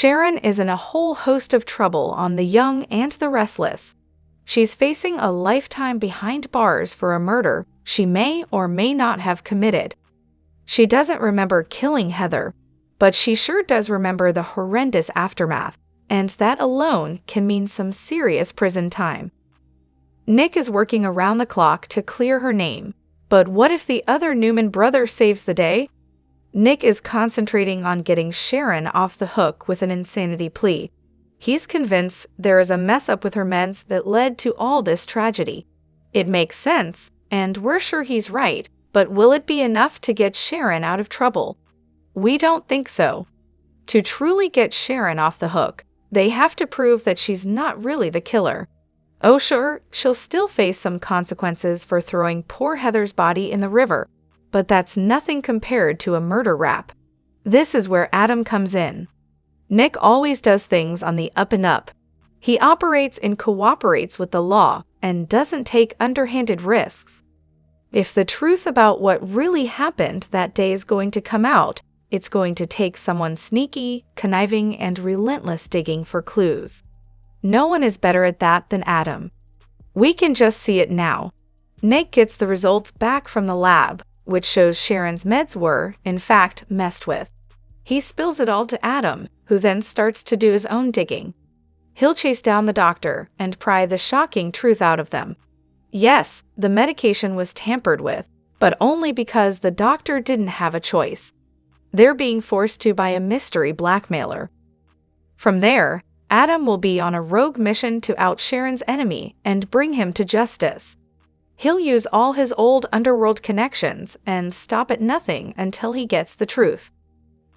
Sharon is in a whole host of trouble on The Young and the Restless. She's facing a lifetime behind bars for a murder she may or may not have committed. She doesn't remember killing Heather, but she sure does remember the horrendous aftermath, and that alone can mean some serious prison time. Nick is working around the clock to clear her name, but what if the other Newman brother saves the day? Nick is concentrating on getting Sharon off the hook with an insanity plea. He's convinced there is a mess-up with her meds that led to all this tragedy. It makes sense, and we're sure he's right, but will it be enough to get Sharon out of trouble? We don't think so. To truly get Sharon off the hook, they have to prove that she's not really the killer. Oh sure, she'll still face some consequences for throwing poor Heather's body in the river, but that's nothing compared to a murder rap. This is where Adam comes in. Nick always does things on the up and up. He operates and cooperates with the law and doesn't take underhanded risks. If the truth about what really happened that day is going to come out, it's going to take someone sneaky, conniving, and relentless digging for clues. No one is better at that than Adam. We can just see it now. Nick gets the results back from the lab, which shows Sharon's meds were, in fact, messed with. He spills it all to Adam, who then starts to do his own digging. He'll chase down the doctor and pry the shocking truth out of them. Yes, the medication was tampered with, but only because the doctor didn't have a choice. They're being forced to by a mystery blackmailer. From there, Adam will be on a rogue mission to out Sharon's enemy and bring him to justice. He'll use all his old underworld connections and stop at nothing until he gets the truth.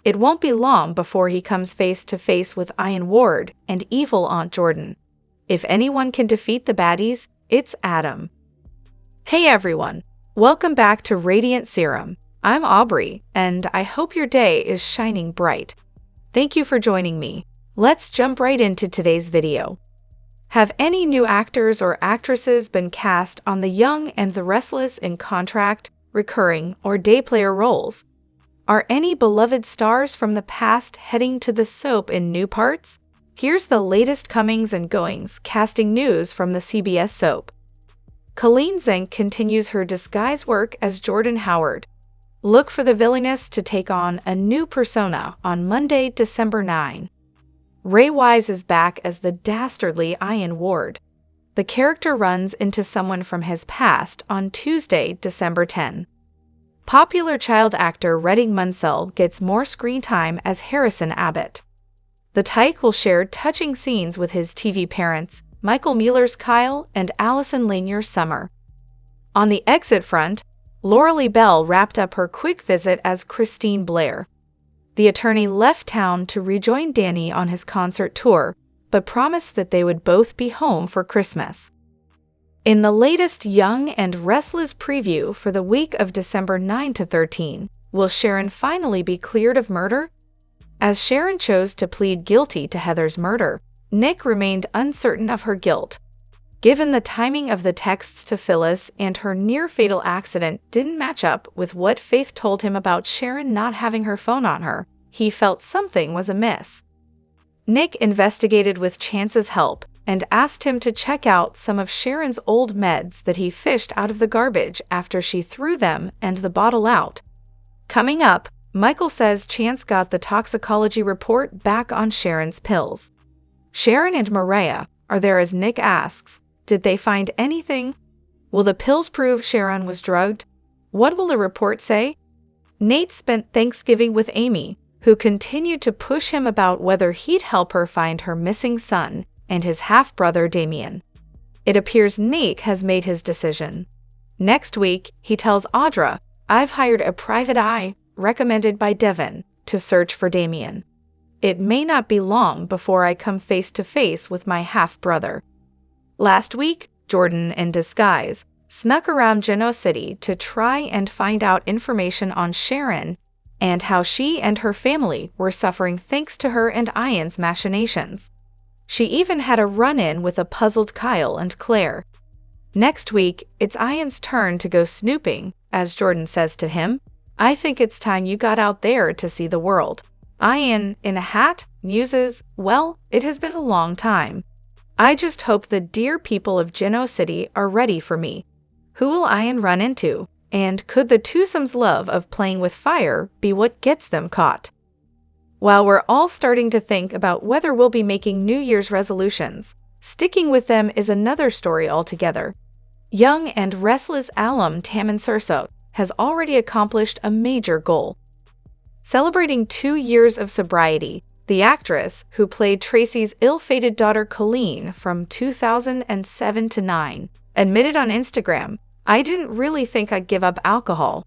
It won't be long before he comes face to face with Ian Ward and evil Aunt Jordan. If anyone can defeat the baddies, it's Adam. Hey everyone, welcome back to Radiant Serum. I'm Aubrey, and I hope your day is shining bright. Thank you for joining me. Let's jump right into today's video. Have any new actors or actresses been cast on The Young and the Restless in contract, recurring, or day player roles? Are any beloved stars from the past heading to the soap in new parts? Here's the latest comings and goings casting news from the CBS soap. Colleen Zink continues her disguise work as Jordan Howard. Look for the villainess to take on a new persona on Monday, December 9. Ray Wise is back as the dastardly Ian Ward. The character runs into someone from his past on Tuesday, December 10. Popular child actor Redding Munsell gets more screen time as Harrison Abbott. The Tyke will share touching scenes with his TV parents, Michael Mueller's Kyle and Allison Lanier's Summer. On the exit front, Laura Lee Bell wrapped up her quick visit as Christine Blair. The attorney left town to rejoin Danny on his concert tour, but promised that they would both be home for Christmas. In the latest Young and Restless preview for the week of December 9 to 13, will Sharon finally be cleared of murder? As Sharon chose to plead guilty to Heather's murder, Nick remained uncertain of her guilt. Given the timing of the texts to Phyllis and her near-fatal accident didn't match up with what Faith told him about Sharon not having her phone on her, he felt something was amiss. Nick investigated with Chance's help and asked him to check out some of Sharon's old meds that he fished out of the garbage after she threw them and the bottle out. Coming up, Michael says Chance got the toxicology report back on Sharon's pills. Sharon and Maria are there as Nick asks, did they find anything? Will the pills prove Sharon was drugged? What will the report say? Nate spent Thanksgiving with Amy, who continued to push him about whether he'd help her find her missing son and his half-brother Damien. It appears Nate has made his decision. Next week, he tells Audra, I've hired a private eye, recommended by Devin, to search for Damien. It may not be long before I come face to face with my half-brother. Last week, Jordan, in disguise, snuck around Genoa City to try and find out information on Sharon and how she and her family were suffering thanks to her and Ian's machinations. She even had a run-in with a puzzled Kyle and Claire. Next week, it's Ian's turn to go snooping, as Jordan says to him, I think it's time you got out there to see the world. Ian, in a hat, muses, well, it has been a long time. I just hope the dear people of Genoa City are ready for me. Who will Ian run into? And could the twosome's love of playing with fire be what gets them caught? While we're all starting to think about whether we'll be making New Year's resolutions, sticking with them is another story altogether. Young and restless alum Tammin Sursok has already accomplished a major goal. Celebrating 2 years of sobriety, the actress, who played Tracy's ill-fated daughter Colleen from 2007 to 9, admitted on Instagram, "I didn't really think I'd give up alcohol.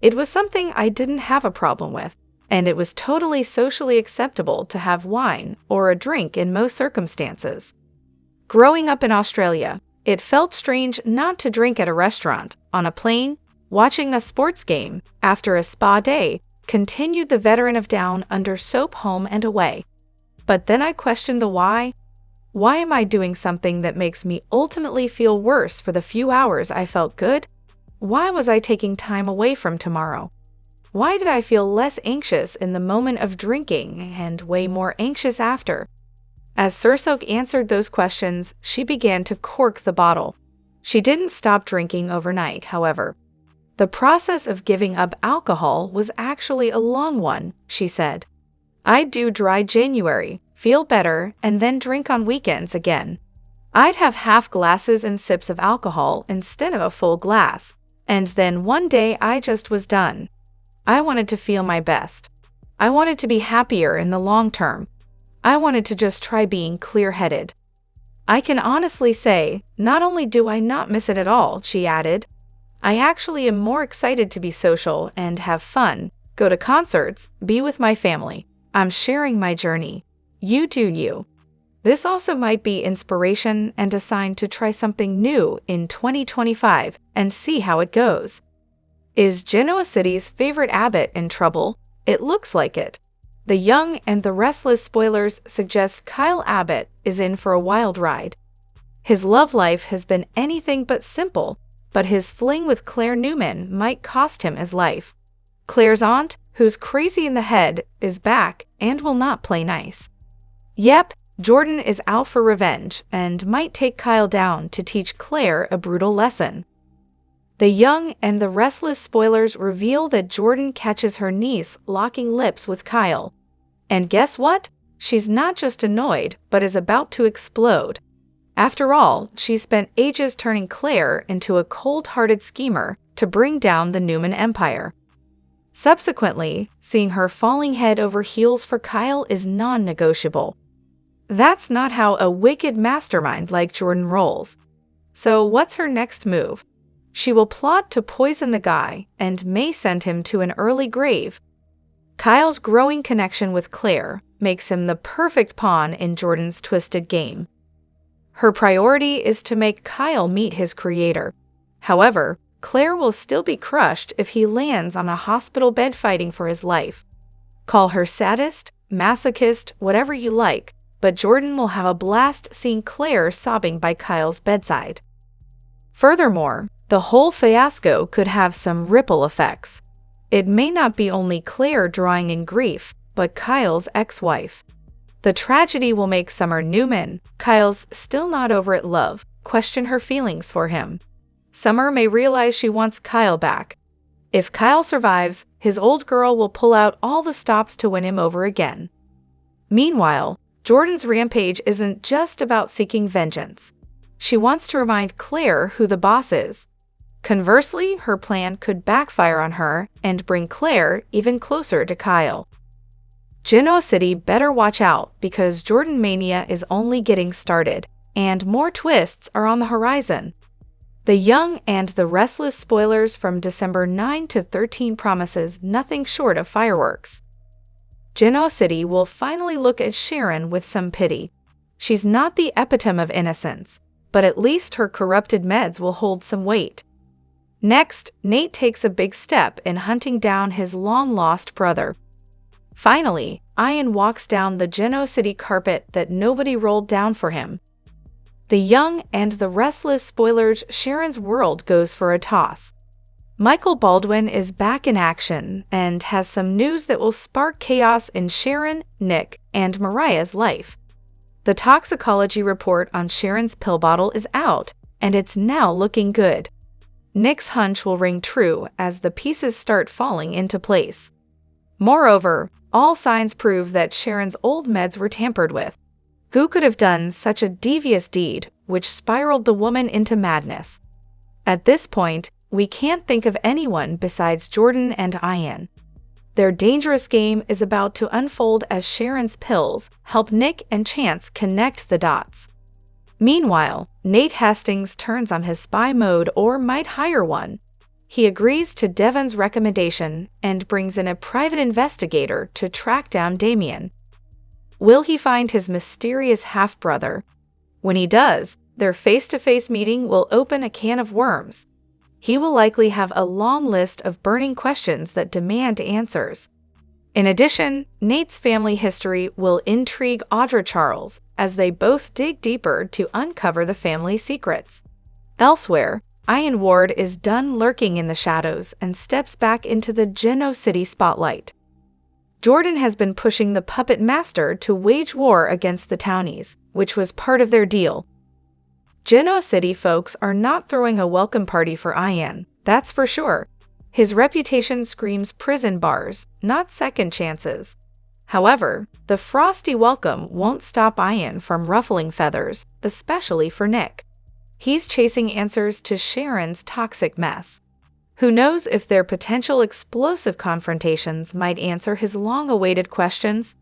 It was something I didn't have a problem with, and it was totally socially acceptable to have wine or a drink in most circumstances. Growing up in Australia, it felt strange not to drink at a restaurant, on a plane, watching a sports game, after a spa day," continued the veteran of Down Under soap Home and Away. "But then I questioned the why. Why am I doing something that makes me ultimately feel worse for the few hours I felt good? Why was I taking time away from tomorrow? Why did I feel less anxious in the moment of drinking and way more anxious after?" As Sursok answered those questions, she began to cork the bottle. She didn't stop drinking overnight, however. "The process of giving up alcohol was actually a long one," she said. "I'd do dry January, feel better, and then drink on weekends again. I'd have half glasses and sips of alcohol instead of a full glass, and then one day I just was done. I wanted to feel my best. I wanted to be happier in the long term. I wanted to just try being clear-headed. I can honestly say, not only do I not miss it at all," she added, "I actually am more excited to be social and have fun, go to concerts, be with my family. I'm sharing my journey. You do you." This also might be inspiration and a sign to try something new in 2025 and see how it goes. Is Genoa City's favorite abbot in trouble? It looks like it. The Young and the Restless spoilers suggest Kyle Abbott is in for a wild ride. His love life has been anything but simple, but his fling with Claire Newman might cost him his life. Claire's aunt, who's crazy in the head, is back and will not play nice. Yep, Jordan is out for revenge and might take Kyle down to teach Claire a brutal lesson. The Young and the Restless spoilers reveal that Jordan catches her niece locking lips with Kyle. And guess what? She's not just annoyed, but is about to explode. After all, she spent ages turning Claire into a cold-hearted schemer to bring down the Newman empire. Subsequently, seeing her falling head over heels for Kyle is non-negotiable. That's not how a wicked mastermind like Jordan rolls. So what's her next move? She will plot to poison the guy and may send him to an early grave. Kyle's growing connection with Claire makes him the perfect pawn in Jordan's twisted game. Her priority is to make Kyle meet his creator. However, Claire will still be crushed if he lands on a hospital bed fighting for his life. Call her sadist, masochist, whatever you like, but Jordan will have a blast seeing Claire sobbing by Kyle's bedside. Furthermore, the whole fiasco could have some ripple effects. It may not be only Claire drawing in grief, but Kyle's ex-wife. The tragedy will make Summer Newman, Kyle's still not over it love, question her feelings for him. Summer may realize she wants Kyle back. If Kyle survives, his old girl will pull out all the stops to win him over again. Meanwhile, Jordan's rampage isn't just about seeking vengeance. She wants to remind Claire who the boss is. Conversely, her plan could backfire on her and bring Claire even closer to Kyle. Genoa City better watch out because Jordan Mania is only getting started, and more twists are on the horizon. The Young and the Restless spoilers from December 9 to 13 promises nothing short of fireworks. Genoa City will finally look at Sharon with some pity. She's not the epitome of innocence, but at least her corrupted meds will hold some weight. Next, Nate takes a big step in hunting down his long-lost brother. Finally, Ian walks down the Genoa City carpet that nobody rolled down for him. The Young and the Restless spoilers Sharon's world goes for a toss. Michael Baldwin is back in action and has some news that will spark chaos in Sharon, Nick, and Mariah's life. The toxicology report on Sharon's pill bottle is out, and it's now looking good. Nick's hunch will ring true as the pieces start falling into place. Moreover, all signs prove that Sharon's old meds were tampered with. Who could have done such a devious deed, which spiraled the woman into madness? At this point, we can't think of anyone besides Jordan and Ian. Their dangerous game is about to unfold as Sharon's pills help Nick and Chance connect the dots. Meanwhile, Nate Hastings turns on his spy mode or might hire one. He agrees to Devon's recommendation and brings in a private investigator to track down Damien. Will he find his mysterious half-brother? When he does, their face-to-face meeting will open a can of worms. He will likely have a long list of burning questions that demand answers. In addition, Nate's family history will intrigue Audra Charles as they both dig deeper to uncover the family's secrets. Elsewhere, Ian Ward is done lurking in the shadows and steps back into the Genoa City spotlight. Jordan has been pushing the puppet master to wage war against the townies, which was part of their deal. Genoa City folks are not throwing a welcome party for Ian, that's for sure. His reputation screams prison bars, not second chances. However, the frosty welcome won't stop Ian from ruffling feathers, especially for Nick. He's chasing answers to Sharon's toxic mess. Who knows if their potential explosive confrontations might answer his long-awaited questions?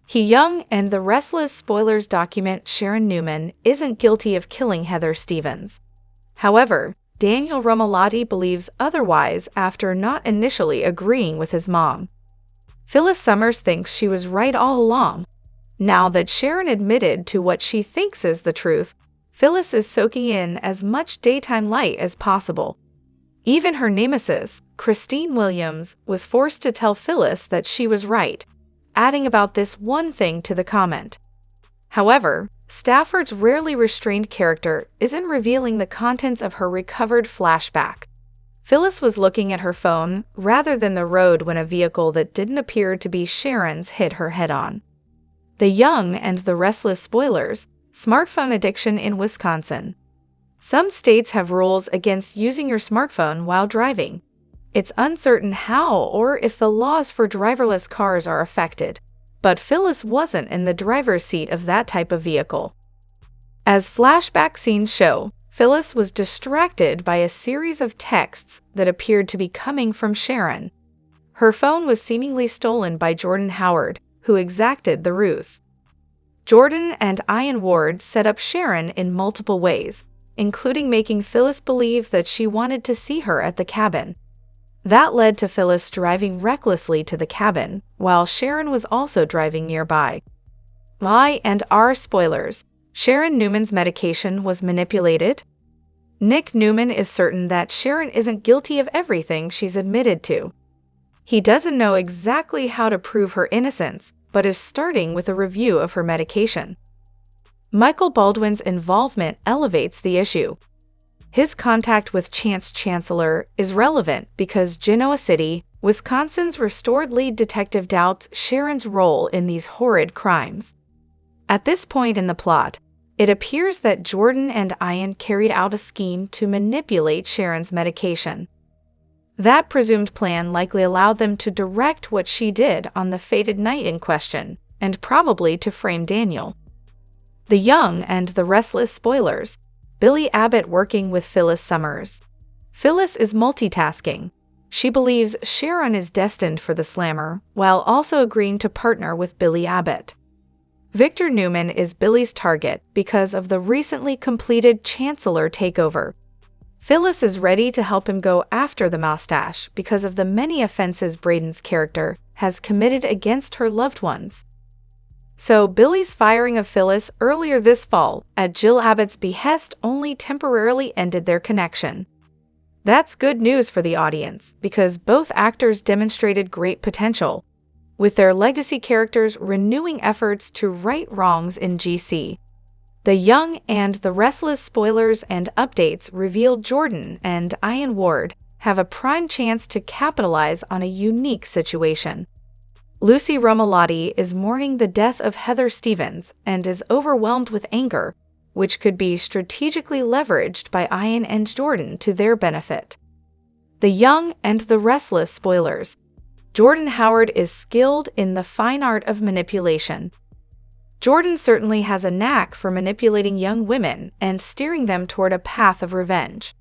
He Young and the Restless spoilers document Sharon Newman isn't guilty of killing Heather Stevens. However, Daniel Romalotti believes otherwise after not initially agreeing with his mom. Phyllis Summers thinks she was right all along. Now that Sharon admitted to what she thinks is the truth, Phyllis is soaking in as much daytime light as possible. Even her nemesis, Christine Williams, was forced to tell Phyllis that she was right, adding about this one thing to the comment. However, Stafford's rarely restrained character isn't revealing the contents of her recovered flashback. Phyllis was looking at her phone rather than the road when a vehicle that didn't appear to be Sharon's hit her head-on. The Young and the Restless spoilers, smartphone addiction in Wisconsin. Some states have rules against using your smartphone while driving. It's uncertain how or if the laws for driverless cars are affected, but Phyllis wasn't in the driver's seat of that type of vehicle. As flashback scenes show, Phyllis was distracted by a series of texts that appeared to be coming from Sharon. Her phone was seemingly stolen by Jordan Howard, who exacted the ruse. Jordan and Ian Ward set up Sharon in multiple ways, including making Phyllis believe that she wanted to see her at the cabin. That led to Phyllis driving recklessly to the cabin, while Sharon was also driving nearby. I&R spoilers. Sharon Newman's medication was manipulated? Nick Newman is certain that Sharon isn't guilty of everything she's admitted to. He doesn't know exactly how to prove her innocence, but is starting with a review of her medication. Michael Baldwin's involvement elevates the issue. His contact with Chance Chancellor is relevant because Genoa City, Wisconsin's restored lead detective doubts Sharon's role in these horrid crimes. At this point in the plot, it appears that Jordan and Ian carried out a scheme to manipulate Sharon's medication. That presumed plan likely allowed them to direct what she did on the fated night in question, and probably to frame Daniel. The Young and the Restless spoilers. Billy Abbott working with Phyllis Summers. Phyllis is multitasking. She believes Sharon is destined for the slammer, while also agreeing to partner with Billy Abbott. Victor Newman is Billy's target because of the recently completed Chancellor takeover. Phyllis is ready to help him go after the mustache because of the many offenses Braden's character has committed against her loved ones. So Billy's firing of Phyllis earlier this fall at Jill Abbott's behest only temporarily ended their connection. That's good news for the audience because both actors demonstrated great potential, with their legacy characters renewing efforts to right wrongs in GC. The Young and the Restless spoilers and updates revealed Jordan and Ian Ward have a prime chance to capitalize on a unique situation. Lucy Romalotti is mourning the death of Heather Stevens and is overwhelmed with anger, which could be strategically leveraged by Ian and Jordan to their benefit. The Young and the Restless spoilers. Jordan Howard is skilled in the fine art of manipulation. Jordan certainly has a knack for manipulating young women and steering them toward a path of revenge.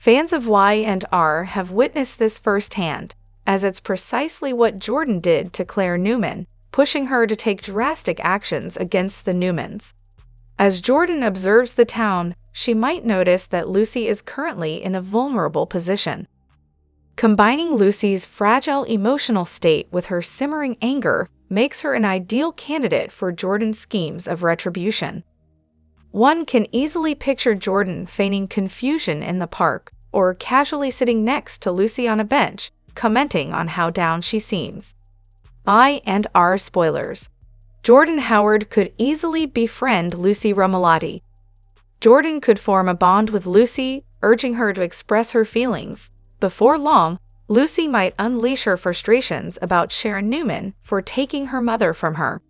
Fans of Y&R have witnessed this firsthand, as it's precisely what Jordan did to Claire Newman, pushing her to take drastic actions against the Newmans. As Jordan observes the town, she might notice that Lucy is currently in a vulnerable position. Combining Lucy's fragile emotional state with her simmering anger makes her an ideal candidate for Jordan's schemes of retribution. One can easily picture Jordan feigning confusion in the park, or casually sitting next to Lucy on a bench, commenting on how down she seems. I&R spoilers. Jordan Howard could easily befriend Lucy Romalotti. Jordan could form a bond with Lucy, urging her to express her feelings. Before long, Lucy might unleash her frustrations about Sharon Newman for taking her mother from her.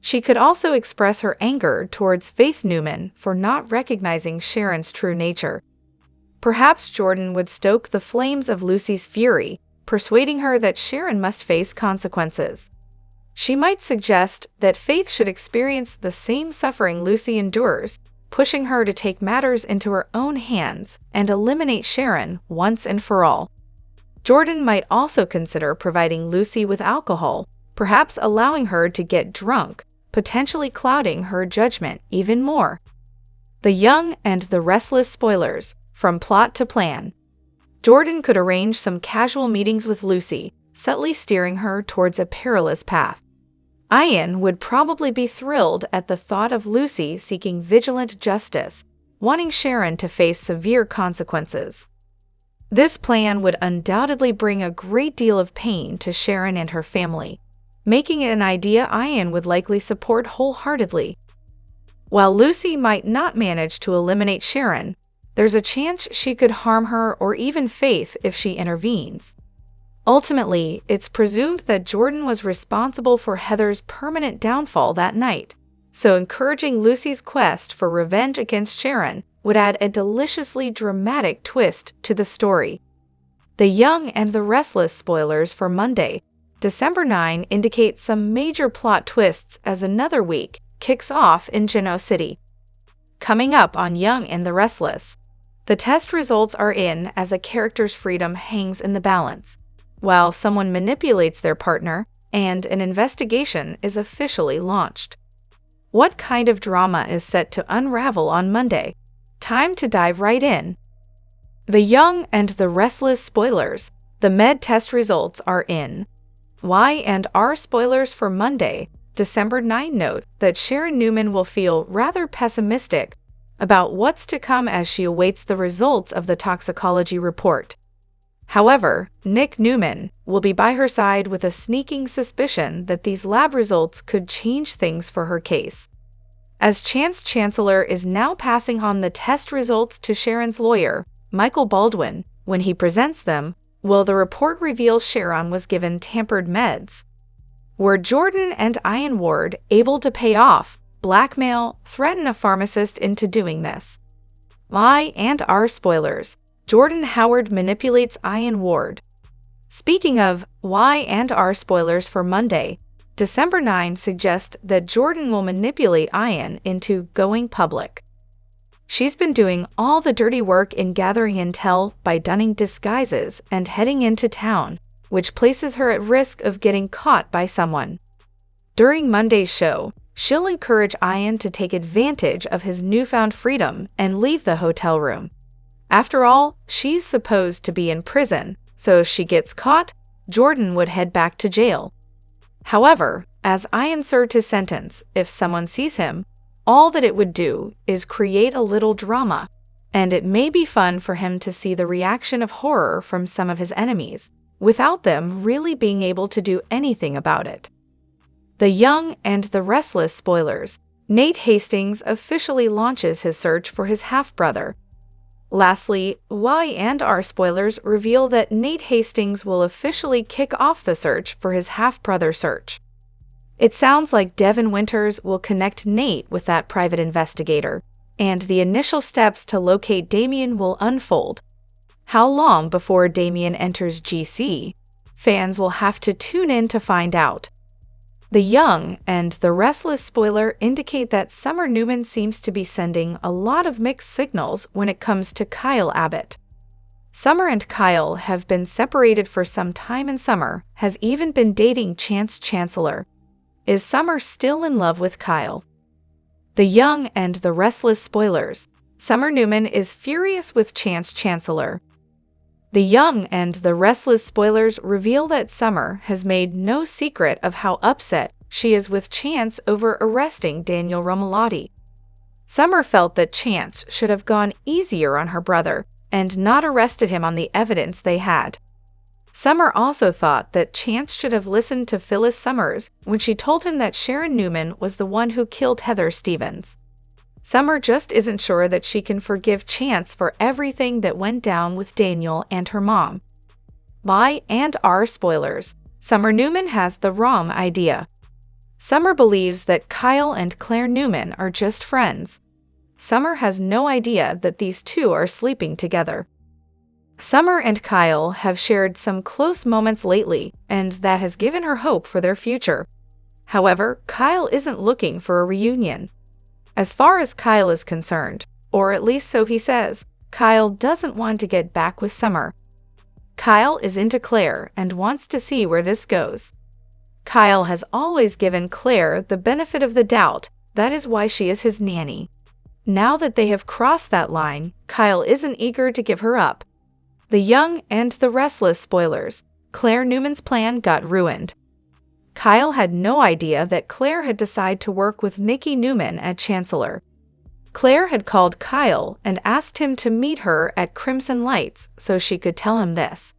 She could also express her anger towards Faith Newman for not recognizing Sharon's true nature. Perhaps Jordan would stoke the flames of Lucy's fury, persuading her that Sharon must face consequences. She might suggest that Faith should experience the same suffering Lucy endures, pushing her to take matters into her own hands and eliminate Sharon once and for all. Jordan might also consider providing Lucy with alcohol, perhaps allowing her to get drunk, potentially clouding her judgment even more. The Young and the Restless spoilers, from plot to plan. Jordan could arrange some casual meetings with Lucy, subtly steering her towards a perilous path. Ian would probably be thrilled at the thought of Lucy seeking vigilant justice, wanting Sharon to face severe consequences. This plan would undoubtedly bring a great deal of pain to Sharon and her family, making it an idea Ian would likely support wholeheartedly. While Lucy might not manage to eliminate Sharon, there's a chance she could harm her or even Faith if she intervenes. Ultimately, it's presumed that Jordan was responsible for Heather's permanent downfall that night, so encouraging Lucy's quest for revenge against Sharon would add a deliciously dramatic twist to the story. The Young and the Restless spoilers for Monday, December 9 indicate some major plot twists as another week kicks off in Genoa City. Coming up on Young and the Restless, the test results are in as a character's freedom hangs in the balance, while someone manipulates their partner and an investigation is officially launched. What kind of drama is set to unravel on Monday? Time to dive right in. The Young and the Restless spoilers, the med test results are in. Y&R spoilers for Monday, December 9 note that Sharon Newman will feel rather pessimistic about what's to come as she awaits the results of the toxicology report. However, Nick Newman will be by her side with a sneaking suspicion that these lab results could change things for her case. As Chance Chancellor is now passing on the test results to Sharon's lawyer, Michael Baldwin, when he presents them, will the report reveal Sharon was given tampered meds? Were Jordan and Ian Ward able to pay off, blackmail, threaten a pharmacist into doing this? Y&R spoilers. Jordan Howard manipulates Ian Ward. Speaking of Y&R spoilers for Monday, December 9 suggests that Jordan will manipulate Ian into going public. She's been doing all the dirty work in gathering intel by donning disguises and heading into town, which places her at risk of getting caught by someone. During Monday's show, she'll encourage Ian to take advantage of his newfound freedom and leave the hotel room. After all, she's supposed to be in prison, so if she gets caught, Jordan would head back to jail. However, as Ian served his sentence, if someone sees him, all that it would do is create a little drama, and it may be fun for him to see the reaction of horror from some of his enemies, without them really being able to do anything about it. The Young and the Restless spoilers. Nate Hastings officially launches his search for his half-brother. Lastly, Y and R spoilers reveal that Nate Hastings will officially kick off the search for his half-brother search. It sounds like Devin Winters will connect Nate with that private investigator, and the initial steps to locate Damien will unfold. How long before Damien enters GC? Fans will have to tune in to find out. The Young and the Restless spoiler indicate that Summer Newman seems to be sending a lot of mixed signals when it comes to Kyle Abbott. Summer and Kyle have been separated for some time, and Summer has even been dating Chance Chancellor. Is Summer still in love with Kyle? The Young and the Restless spoilers. Summer Newman is furious with Chance Chancellor. The Young and the Restless spoilers reveal that Summer has made no secret of how upset she is with Chance over arresting Daniel Romalotti. Summer felt that Chance should have gone easier on her brother and not arrested him on the evidence they had. Summer also thought that Chance should have listened to Phyllis Summers when she told him that Sharon Newman was the one who killed Heather Stevens. Summer just isn't sure that she can forgive Chance for everything that went down with Daniel and her mom. Y and R spoilers. Summer Newman has the wrong idea. Summer believes that Kyle and Claire Newman are just friends. Summer has no idea that these two are sleeping together. Summer and Kyle have shared some close moments lately, and that has given her hope for their future. However, Kyle isn't looking for a reunion. As far as Kyle is concerned, or at least so he says, Kyle doesn't want to get back with Summer. Kyle is into Claire and wants to see where this goes. Kyle has always given Claire the benefit of the doubt, that is why she is his nanny. Now that they have crossed that line, Kyle isn't eager to give her up. The Young and the Restless spoilers. Claire Newman's plan got ruined. Kyle had no idea that Claire had decided to work with Nikki Newman at Chancellor. Claire had called Kyle and asked him to meet her at Crimson Lights so she could tell him this.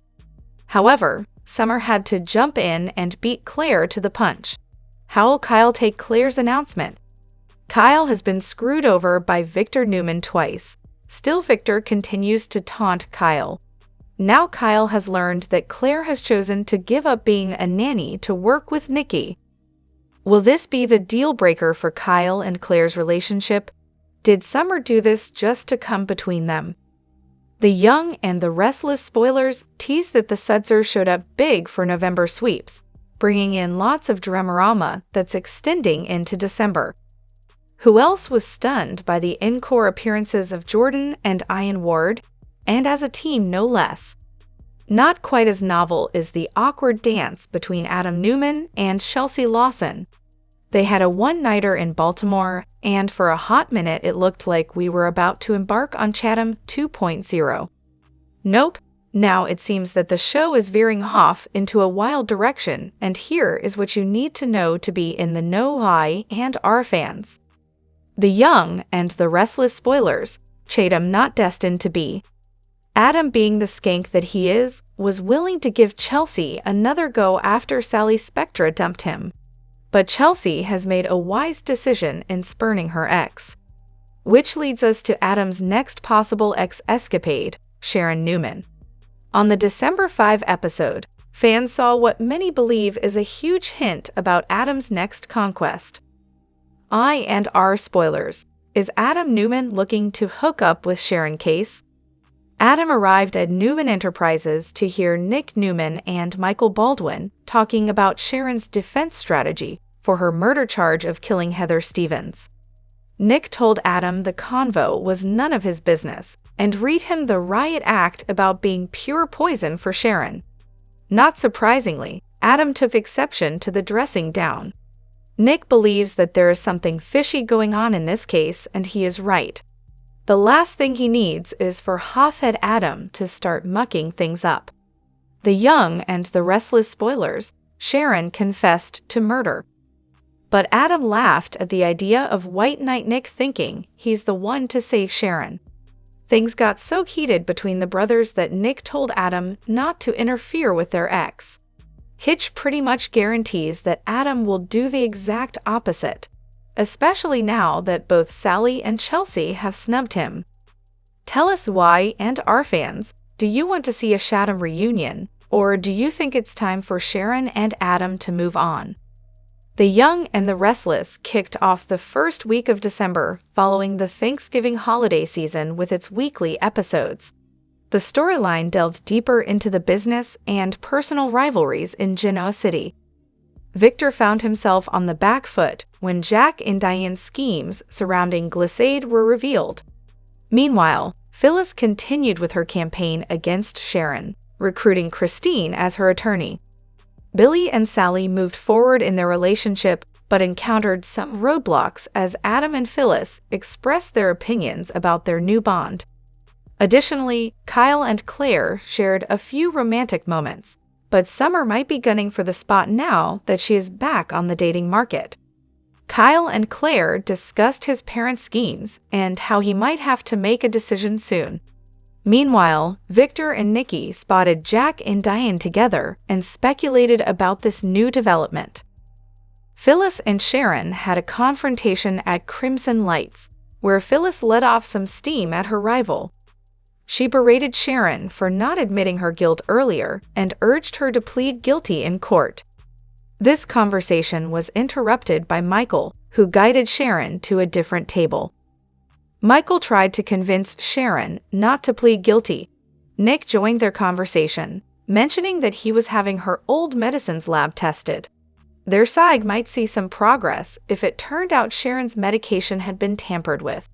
However, Summer had to jump in and beat Claire to the punch. How will Kyle take Claire's announcement? Kyle has been screwed over by Victor Newman twice. Still, Victor continues to taunt Kyle. Now Kyle has learned that Claire has chosen to give up being a nanny to work with Nikki. Will this be the deal breaker for Kyle and Claire's relationship? Did Summer do this just to come between them? The Young and the Restless spoilers tease that the Sudsers showed up big for November sweeps, bringing in lots of dramarama that's extending into December. Who else was stunned by the encore appearances of Jordan and Ian Ward? And as a team, no less. Not quite as novel is the awkward dance between Adam Newman and Chelsea Lawson. They had a one-nighter in Baltimore, and for a hot minute it looked like we were about to embark on Chatham 2.0. Nope, now it seems that the show is veering off into a wild direction, and here is what you need to know to be in the know. Y and R fans. The Young and the Restless spoilers. Chatham not destined to be. Adam, being the skank that he is, was willing to give Chelsea another go after Sally Spectra dumped him. But Chelsea has made a wise decision in spurning her ex. Which leads us to Adam's next possible ex-escapade, Sharon Newman. On the December 5 episode, fans saw what many believe is a huge hint about Adam's next conquest. I and R spoilers. Is Adam Newman looking to hook up with Sharon Case? Adam arrived at Newman Enterprises to hear Nick Newman and Michael Baldwin talking about Sharon's defense strategy for her murder charge of killing Heather Stevens. Nick told Adam the convo was none of his business and read him the riot act about being pure poison for Sharon. Not surprisingly, Adam took exception to the dressing down. Nick believes that there is something fishy going on in this case, and he is right. The last thing he needs is for Hothead Adam to start mucking things up. The Young and the Restless spoilers. Sharon confessed to murder. But Adam laughed at the idea of White Knight Nick thinking he's the one to save Sharon. Things got so heated between the brothers that Nick told Adam not to interfere with their ex. Hitch pretty much guarantees that Adam will do the exact opposite, especially now that both Sally and Chelsea have snubbed him. Tell us why, and our fans, do you want to see a Sharon reunion, or do you think it's time for Sharon and Adam to move on? The Young and the Restless kicked off the first week of December following the Thanksgiving holiday season with its weekly episodes. The storyline delved deeper into the business and personal rivalries in Genoa City. Victor found himself on the back foot when Jack and Diane's schemes surrounding Glissade were revealed. Meanwhile, Phyllis continued with her campaign against Sharon, recruiting Christine as her attorney. Billy and Sally moved forward in their relationship but encountered some roadblocks as Adam and Phyllis expressed their opinions about their new bond. Additionally, Kyle and Claire shared a few romantic moments, but Summer might be gunning for the spot now that she is back on the dating market. Kyle and Claire discussed his parents' schemes and how he might have to make a decision soon. Meanwhile, Victor and Nikki spotted Jack and Diane together and speculated about this new development. Phyllis and Sharon had a confrontation at Crimson Lights, where Phyllis let off some steam at her rival. She berated Sharon for not admitting her guilt earlier and urged her to plead guilty in court. This conversation was interrupted by Michael, who guided Sharon to a different table. Michael tried to convince Sharon not to plead guilty. Nick joined their conversation, mentioning that he was having her old medicines lab tested. Their side might see some progress if it turned out Sharon's medication had been tampered with.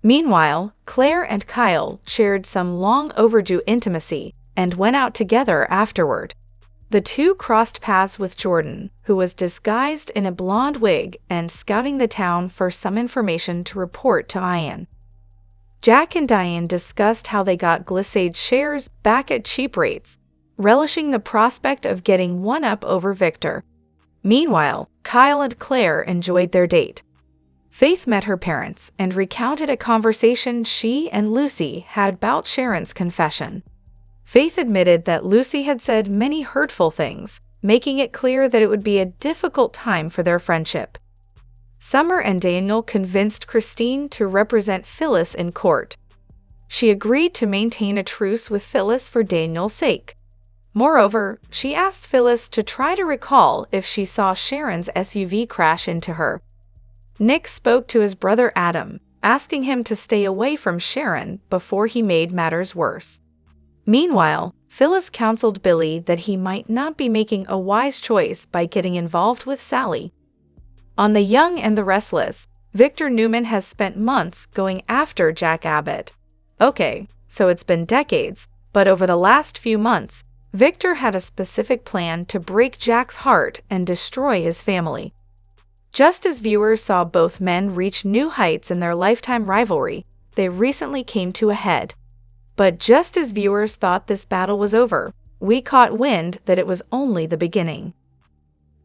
Meanwhile, Claire and Kyle shared some long overdue intimacy and went out together afterward. The two crossed paths with Jordan, who was disguised in a blonde wig and scouting the town for some information to report to Ian. Jack and Diane discussed how they got Glissade's shares back at cheap rates, relishing the prospect of getting one up over Victor. Meanwhile, Kyle and Claire enjoyed their date. Faith met her parents and recounted a conversation she and Lucy had about Sharon's confession. Faith admitted that Lucy had said many hurtful things, making it clear that it would be a difficult time for their friendship. Summer and Daniel convinced Christine to represent Phyllis in court. She agreed to maintain a truce with Phyllis for Daniel's sake. Moreover, she asked Phyllis to try to recall if she saw Sharon's SUV crash into her. Nick spoke to his brother Adam, asking him to stay away from Sharon before he made matters worse. Meanwhile, Phyllis counseled Billy that he might not be making a wise choice by getting involved with Sally. On The Young and the Restless, Victor Newman has spent months going after Jack Abbott. Okay, so it's been decades, but over the last few months, Victor had a specific plan to break Jack's heart and destroy his family. Just as viewers saw both men reach new heights in their lifetime rivalry, they recently came to a head. But just as viewers thought this battle was over, we caught wind that it was only the beginning.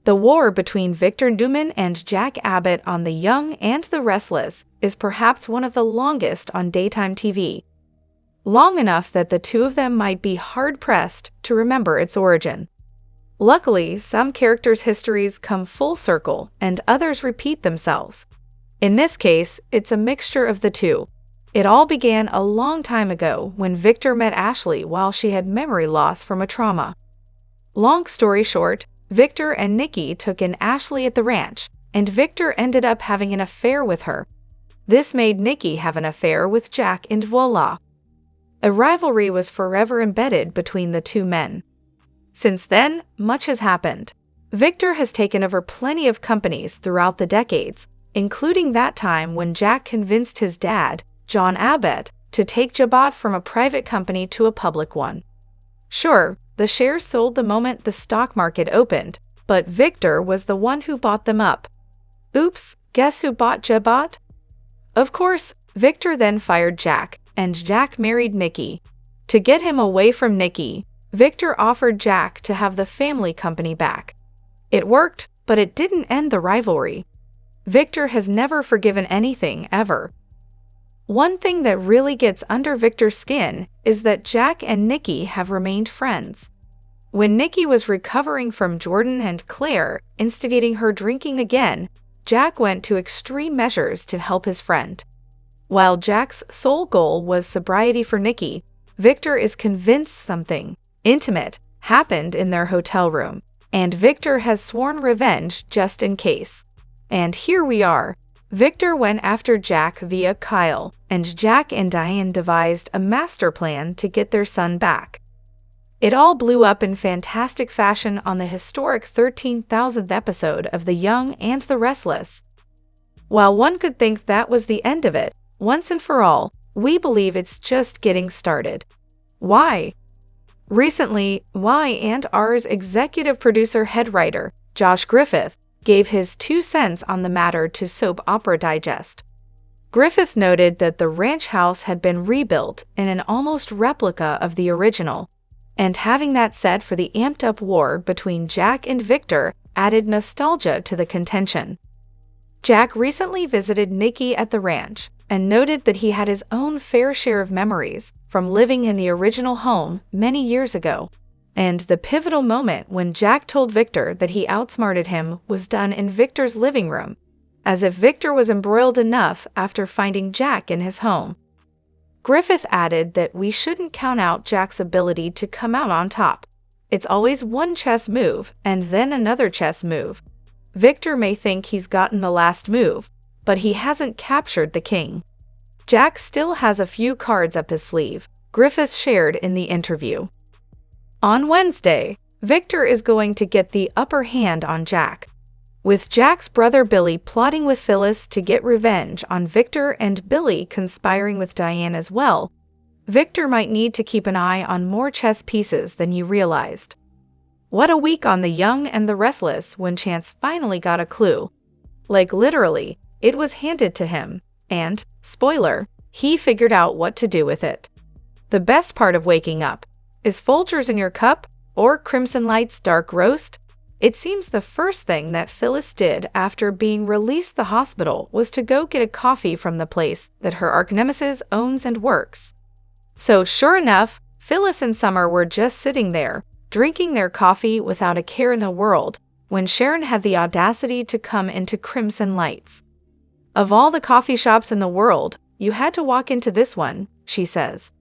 The war between Victor Newman and Jack Abbott on The Young and the Restless is perhaps one of the longest on daytime TV. Long enough that the two of them might be hard-pressed to remember its origin. Luckily, some characters' histories come full circle and others repeat themselves. In this case, it's a mixture of the two. It all began a long time ago when Victor met Ashley while she had memory loss from a trauma. Long story short, Victor and Nikki took in Ashley at the ranch, and Victor ended up having an affair with her. This made Nikki have an affair with Jack, and voila! A rivalry was forever embedded between the two men. Since then, much has happened. Victor has taken over plenty of companies throughout the decades, including that time when Jack convinced his dad, John Abbott, to take Jabot from a private company to a public one. Sure, the shares sold the moment the stock market opened, but Victor was the one who bought them up. Oops, guess who bought Jabot? Of course, Victor then fired Jack, and Jack married Nikki. To get him away from Nikki, Victor offered Jack to have the family company back. It worked, but it didn't end the rivalry. Victor has never forgiven anything, ever. One thing that really gets under Victor's skin is that Jack and Nikki have remained friends. When Nikki was recovering from Jordan and Claire instigating her drinking again, Jack went to extreme measures to help his friend. While Jack's sole goal was sobriety for Nikki, Victor is convinced something intimate happened in their hotel room, and Victor has sworn revenge just in case. And here we are. Victor went after Jack via Kyle, and Jack and Diane devised a master plan to get their son back. It all blew up in fantastic fashion on the historic 13,000th episode of The Young and the Restless. While one could think that was the end of it, once and for all, we believe it's just getting started. Why? Recently, Y&R's executive producer head writer, Josh Griffith, gave his 2 cents on the matter to Soap Opera Digest. Griffith noted that the ranch house had been rebuilt in an almost replica of the original, and having that set for the amped-up war between Jack and Victor added nostalgia to the contention. Jack recently visited Nikki at the ranch and noted that he had his own fair share of memories from living in the original home many years ago, and the pivotal moment when Jack told Victor that he outsmarted him was done in Victor's living room, as if Victor was embroiled enough after finding Jack in his home. Griffith added that we shouldn't count out Jack's ability to come out on top. It's always one chess move and then another chess move. Victor may think he's gotten the last move, but he hasn't captured the king. Jack still has a few cards up his sleeve, Griffith shared in the interview. On Wednesday, Victor is going to get the upper hand on Jack, with Jack's brother Billy plotting with Phyllis to get revenge on Victor and Billy conspiring with Diane as well. Victor might need to keep an eye on more chess pieces than you realized. What a week on The Young and the Restless when Chance finally got a clue. Like literally, it was handed to him, and, spoiler, he figured out what to do with it. The best part of waking up is Folgers in your cup or Crimson Light's dark roast. It seems the first thing that Phyllis did after being released the hospital was to go get a coffee from the place that her arch-nemesis owns and works. So sure enough, Phyllis and Summer were just sitting there, drinking their coffee without a care in the world, when Sharon had the audacity to come into Crimson Light's. Of all the coffee shops in the world, you had to walk into this one, she says.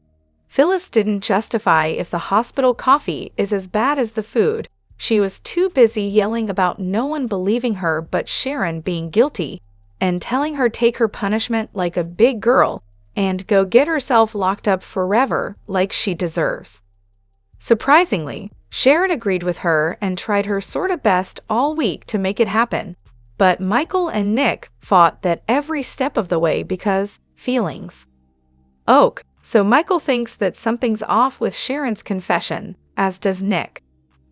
Phyllis didn't justify if the hospital coffee is as bad as the food. She was too busy yelling about no one believing her but Sharon being guilty, and telling her take her punishment like a big girl and go get herself locked up forever like she deserves. Surprisingly, Sharon agreed with her and tried her sorta best all week to make it happen, but Michael and Nick fought that every step of the way because feelings. So Michael thinks that something's off with Sharon's confession, as does Nick.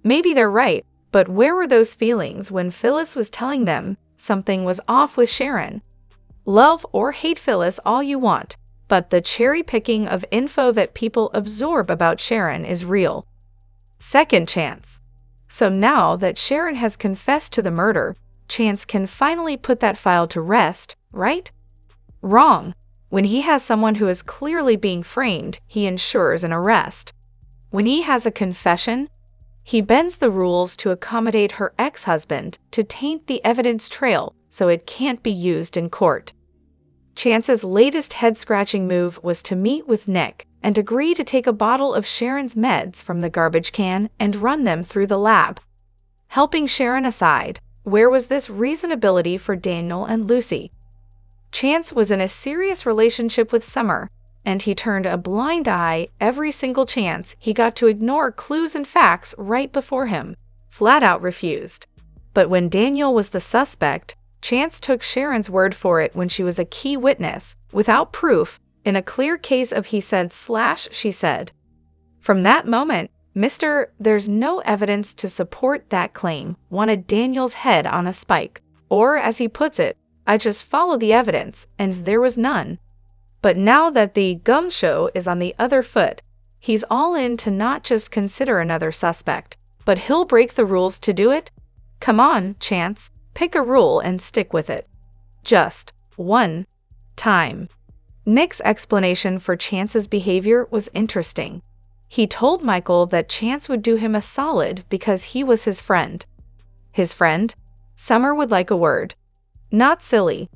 Maybe they're right, but where were those feelings when Phyllis was telling them something was off with Sharon? Love or hate Phyllis all you want, but the cherry-picking of info that people absorb about Sharon is real. Second chance. So now that Sharon has confessed to the murder, Chance can finally put that file to rest, right? Wrong. When he has someone who is clearly being framed, he ensures an arrest. When he has a confession, he bends the rules to accommodate her ex-husband to taint the evidence trail so it can't be used in court. Chance's latest head-scratching move was to meet with Nick and agree to take a bottle of Sharon's meds from the garbage can and run them through the lab. Helping Sharon aside, where was this reasonability for Daniel and Lucy? Chance was in a serious relationship with Summer, and he turned a blind eye every single chance he got to ignore clues and facts right before him, flat out refused. But when Daniel was the suspect, Chance took Sharon's word for it when she was a key witness, without proof, in a clear case of he said/she said. From that moment, Mr. There's no evidence to support that claim wanted Daniel's head on a spike, or as he puts it, I just followed the evidence, and there was none. But now that the gum show is on the other foot, he's all in to not just consider another suspect, but he'll break the rules to do it? Come on, Chance, pick a rule and stick with it. Just one time. Nick's explanation for Chance's behavior was interesting. He told Michael that Chance would do him a solid because he was his friend. His friend? Summer would like a word. Not silly.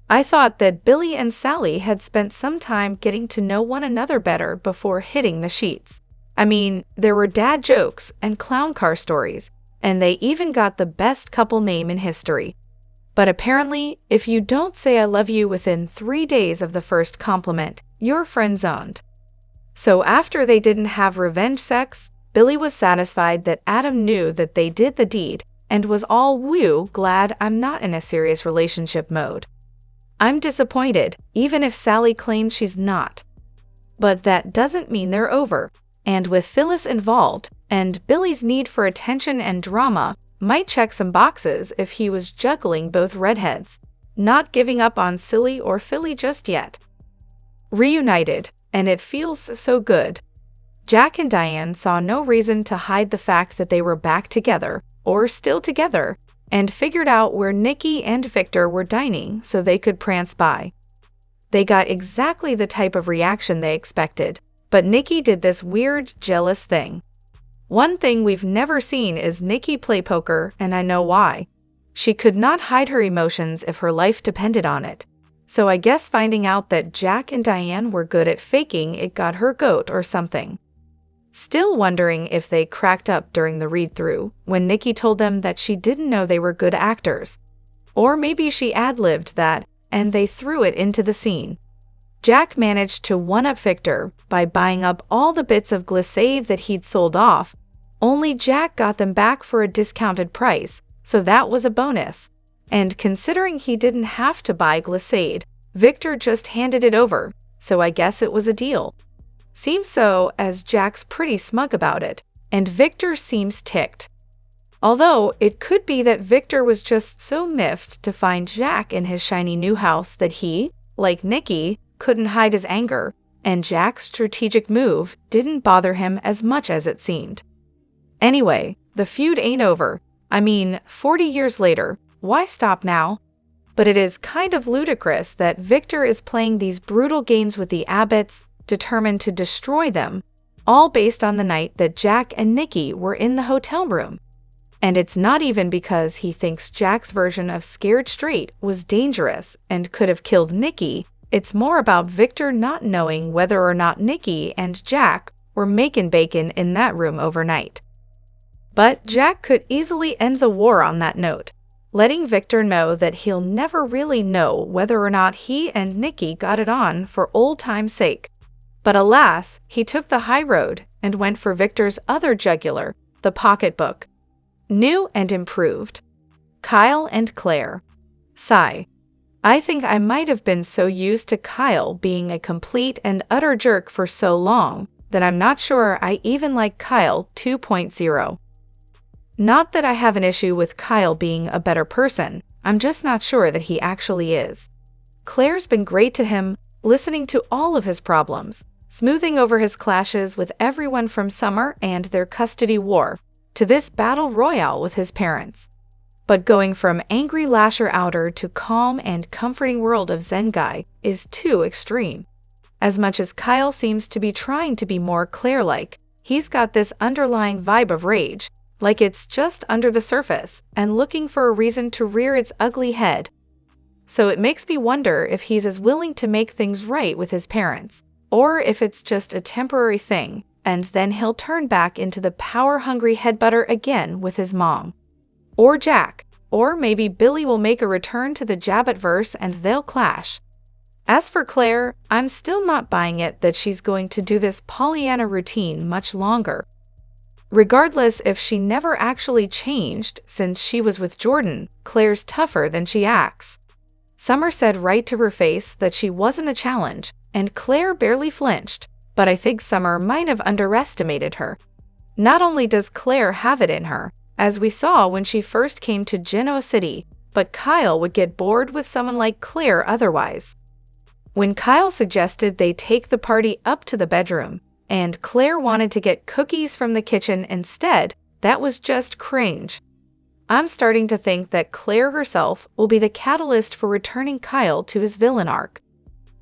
I thought that Billy and Sally had spent some time getting to know one another better before hitting the sheets. I mean, there were dad jokes and clown car stories, and they even got the best couple name in history. But apparently, if you don't say I love you within 3 days of the first compliment, you're friend-zoned. So after they didn't have revenge sex, Billy was satisfied that Adam knew that they did the deed and was all woo glad I'm not in a serious relationship mode. I'm disappointed, even if Sally claims she's not. But that doesn't mean they're over, and with Phyllis involved, and Billy's need for attention and drama might check some boxes if he was juggling both redheads, not giving up on Silly or Philly just yet. Reunited, and it feels so good. Jack and Diane saw no reason to hide the fact that they were back together, or still together, and figured out where Nikki and Victor were dining so they could prance by. They got exactly the type of reaction they expected, but Nikki did this weird, jealous thing. One thing we've never seen is Nikki play poker, and I know why. She could not hide her emotions if her life depended on it. So I guess finding out that Jack and Diane were good at faking it got her goat or something. Still wondering if they cracked up during the read-through when Nikki told them that she didn't know they were good actors. Or maybe she ad-libbed that, and they threw it into the scene. Jack managed to one-up Victor by buying up all the bits of glissade that he'd sold off, only Jack got them back for a discounted price, so that was a bonus. And considering he didn't have to buy glissade, Victor just handed it over, so I guess it was a deal. Seems so, as Jack's pretty smug about it, and Victor seems ticked. Although, it could be that Victor was just so miffed to find Jack in his shiny new house that he, like Nikki, couldn't hide his anger, and Jack's strategic move didn't bother him as much as it seemed. Anyway, the feud ain't over. I mean, 40 years later, why stop now? But it is kind of ludicrous that Victor is playing these brutal games with the Abbotts, determined to destroy them, all based on the night that Jack and Nikki were in the hotel room. And it's not even because he thinks Jack's version of scared straight was dangerous and could have killed Nikki. It's more about Victor not knowing whether or not Nikki and Jack were making bacon in that room overnight. But Jack could easily end the war on that note, letting Victor know that he'll never really know whether or not he and Nikki got it on for old time's sake. But alas, he took the high road and went for Victor's other jugular, the pocketbook. New and improved. Kyle and Claire. Sigh. I think I might have been so used to Kyle being a complete and utter jerk for so long that I'm not sure I even like Kyle 2.0. Not that I have an issue with Kyle being a better person, I'm just not sure that he actually is. Claire's been great to him, listening to all of his problems, smoothing over his clashes with everyone from Summer and their custody war, to this battle royale with his parents. But going from angry lasher outer to calm and comforting world of Zen guy is too extreme. As much as Kyle seems to be trying to be more Claire-like, he's got this underlying vibe of rage, like it's just under the surface and looking for a reason to rear its ugly head. So it makes me wonder if he's as willing to make things right with his parents, or if it's just a temporary thing, and then he'll turn back into the power-hungry headbutter again with his mom. Or Jack, or maybe Billy will make a return to the Jabbat-verse and they'll clash. As for Claire, I'm still not buying it that she's going to do this Pollyanna routine much longer. Regardless if she never actually changed since she was with Jordan, Claire's tougher than she acts. Summer said right to her face that she wasn't a challenge, and Claire barely flinched, but I think Summer might have underestimated her. Not only does Claire have it in her, as we saw when she first came to Genoa City, but Kyle would get bored with someone like Claire otherwise. When Kyle suggested they take the party up to the bedroom, and Claire wanted to get cookies from the kitchen instead, that was just cringe. I'm starting to think that Claire herself will be the catalyst for returning Kyle to his villain arc.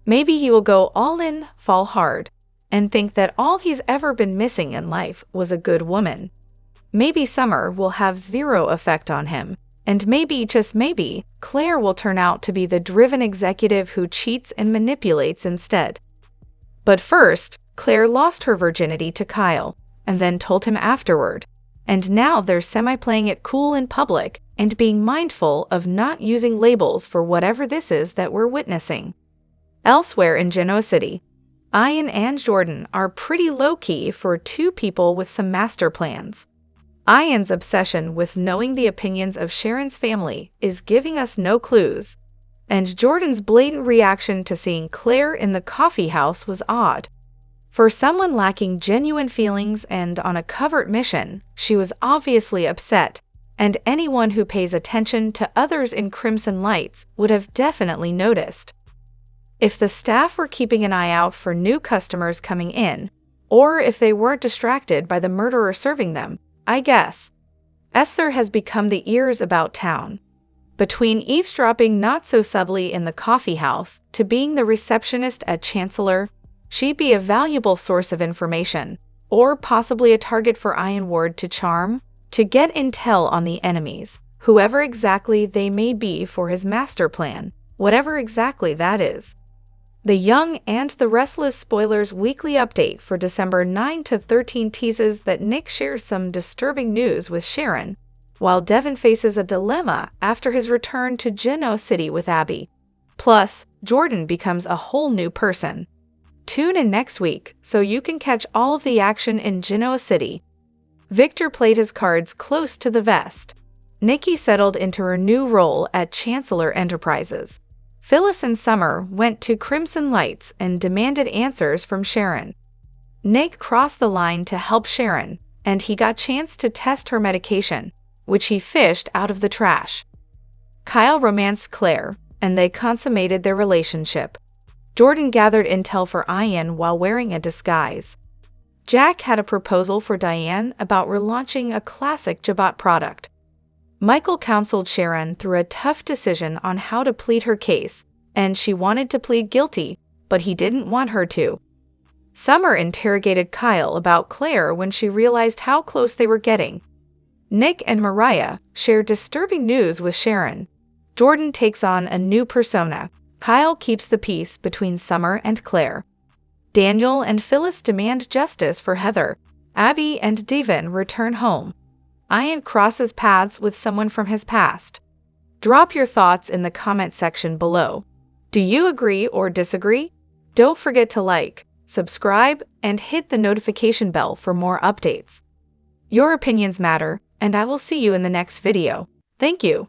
Maybe he will go all in, fall hard, and think that all he's ever been missing in life was a good woman. Maybe Summer will have zero effect on him, And maybe, just maybe, Claire will turn out to be the driven executive who cheats and manipulates instead. But first, Claire lost her virginity to Kyle, and then told him afterward. And now they're semi-playing it cool in public and being mindful of not using labels for whatever this is that we're witnessing. Elsewhere in Genoa City, Ian and Jordan are pretty low-key for two people with some master plans. Ian's obsession with knowing the opinions of Sharon's family is giving us no clues, and Jordan's blatant reaction to seeing Claire in the coffee house was odd. For someone lacking genuine feelings and on a covert mission, she was obviously upset, and anyone who pays attention to others in Crimson Lights would have definitely noticed. If the staff were keeping an eye out for new customers coming in, or if they weren't distracted by the murderer serving them, I guess. Esther has become the ears about town. Between eavesdropping not so subtly in the coffee house to being the receptionist at Chancellor, she'd be a valuable source of information, or possibly a target for Ian Ward to charm, to get intel on the enemies, whoever exactly they may be for his master plan, whatever exactly that is. The Young and the Restless Spoilers weekly update for December 9 to 13 teases that Nick shares some disturbing news with Sharon, while Devin faces a dilemma after his return to Genoa City with Abby. Plus, Jordan becomes a whole new person. Tune in next week so you can catch all of the action in Genoa City. Victor played his cards close to the vest. Nikki settled into her new role at Chancellor Enterprises. Phyllis and Summer went to Crimson Lights and demanded answers from Sharon. Nick crossed the line to help Sharon, and he got a chance to test her medication, which he fished out of the trash. Kyle romanced Claire, and they consummated their relationship. Jordan gathered intel for Ian while wearing a disguise. Jack had a proposal for Diane about relaunching a classic Jabot product. Michael counseled Sharon through a tough decision on how to plead her case, and she wanted to plead guilty, but he didn't want her to. Summer interrogated Kyle about Claire when she realized how close they were getting. Nick and Mariah share disturbing news with Sharon. Jordan takes on a new persona. Kyle keeps the peace between Summer and Claire. Daniel and Phyllis demand justice for Heather. Abby and Devin return home. Ian crosses paths with someone from his past. Drop your thoughts in the comment section below. Do you agree or disagree? Don't forget to like, subscribe, and hit the notification bell for more updates. Your opinions matter, and I will see you in the next video. Thank you.